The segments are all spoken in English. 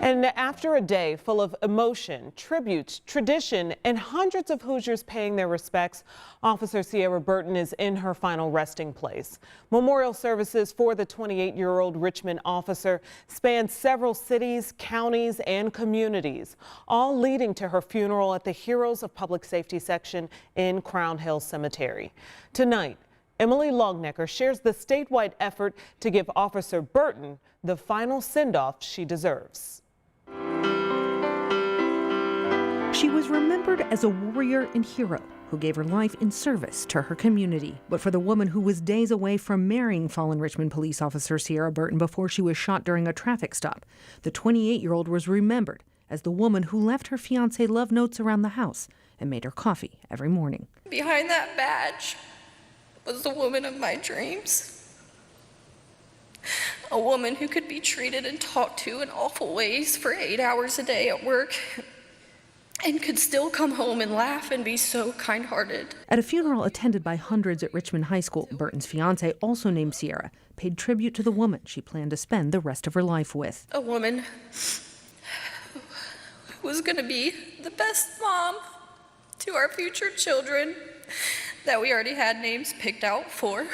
And after a day full of emotion, tributes, tradition, and hundreds of Hoosiers paying their respects, Officer Seara Burton is in her final resting place. Memorial services for the 28-year-old Richmond officer span several cities, counties, and communities, all leading to her funeral at the Heroes of Public Safety section in Crown Hill Cemetery. Tonight, Emily Longnecker shares the statewide effort to give Officer Burton the final send-off she deserves. She was remembered as a warrior and hero who gave her life in service to her community. But for the woman who was days away from marrying fallen Richmond police officer Seara Burton before she was shot during a traffic stop, the 28-year-old was remembered as the woman who left her fiancé love notes around the house and made her coffee every morning. Behind that badge was the woman of my dreams. A woman who could be treated and talked to in awful ways for 8 hours a day at work and could still come home and laugh and be so kind-hearted. At a funeral attended by hundreds at Richmond High School, Burton's fiancé, also named Seara, paid tribute to the woman she planned to spend the rest of her life with. A woman who was going to be the best mom to our future children that we already had names picked out for.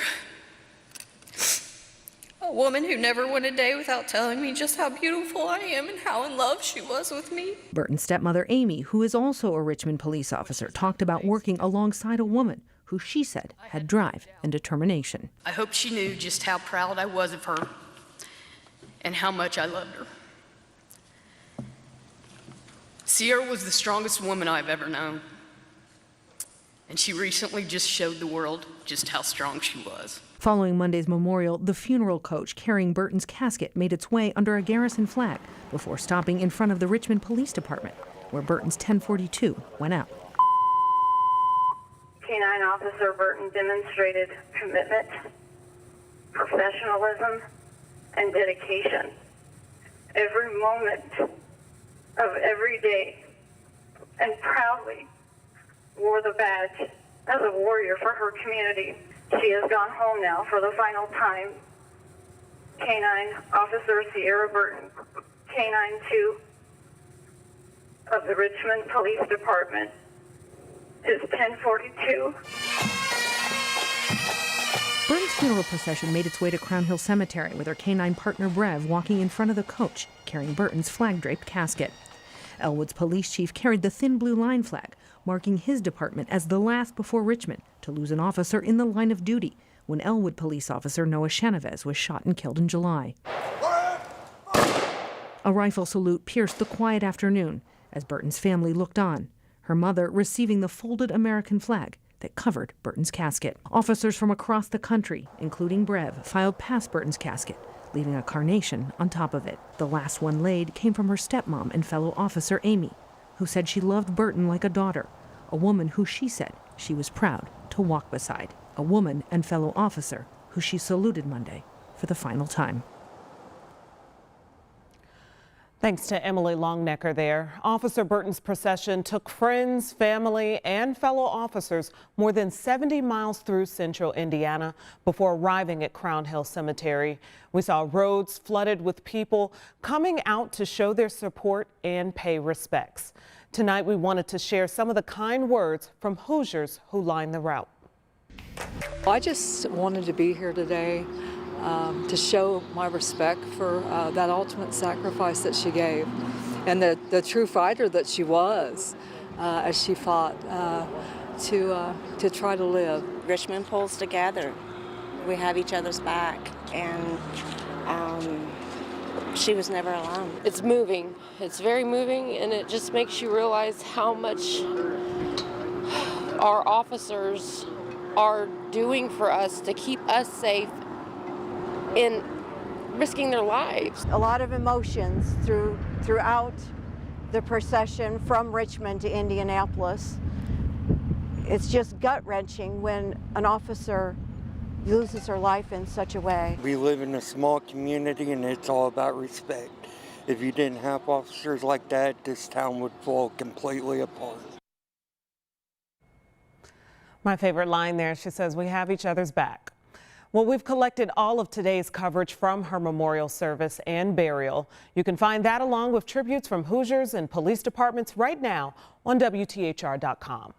A woman who never went a day without telling me just how beautiful I am and how in love she was with me. Burton's stepmother, Amy, who is also a Richmond police officer, talked about working alongside a woman who she said had drive and determination. I hope she knew just how proud I was of her and how much I loved her. Seara was the strongest woman I've ever known, and she recently just showed the world just how strong she was. Following Monday's memorial, the funeral coach carrying Burton's casket made its way under a garrison flag before stopping in front of the Richmond Police Department, where Burton's 1042 went out. Canine Officer Burton demonstrated commitment, professionalism, and dedication every moment of every day, and proudly wore the badge as a warrior for her community. She has gone home now for the final time. Canine Officer Seara Burton, Canine 2 of the Richmond Police Department, is 1042. Burton's funeral procession made its way to Crown Hill Cemetery with her canine partner Brev walking in front of the coach, carrying Burton's flag-draped casket. Elwood's police chief carried the thin blue line flag, marking his department as the last before Richmond to lose an officer in the line of duty when Elwood police officer Noah Chenevez was shot and killed in July. A rifle salute pierced the quiet afternoon as Burton's family looked on, her mother receiving the folded American flag that covered Burton's casket. Officers from across the country, including Brev, filed past Burton's casket, leaving a carnation on top of it. The last one laid came from her stepmom and fellow officer Amy, who said she loved Burton like a daughter, a woman who she said she was proud to walk beside, a woman and fellow officer who she saluted Monday for the final time. Thanks to Emily Longnecker there. Officer Burton's procession took friends, family, and fellow officers more than 70 miles through central Indiana before arriving at Crown Hill Cemetery. We saw roads flooded with people coming out to show their support and pay respects. Tonight, we wanted to share some of the kind words from Hoosiers who lined the route. I just wanted to be here today to show my respect for that ultimate sacrifice that she gave and the true fighter that she was as she fought to try to live. Richmond pulls together. We have each other's back, and she was never alone. It's moving. It's very moving, and it just makes you realize how much our officers are doing for us to keep us safe in risking their lives. A lot of emotions throughout the procession from Richmond to Indianapolis. It's just gut-wrenching when an officer loses her life in such a way. We live in a small community and it's all about respect. If you didn't have officers like that, this town would fall completely apart. My favorite line there, she says, "We have each other's back." Well, we've collected all of today's coverage from her memorial service and burial. You can find that along with tributes from Hoosiers and police departments right now on WTHR.com.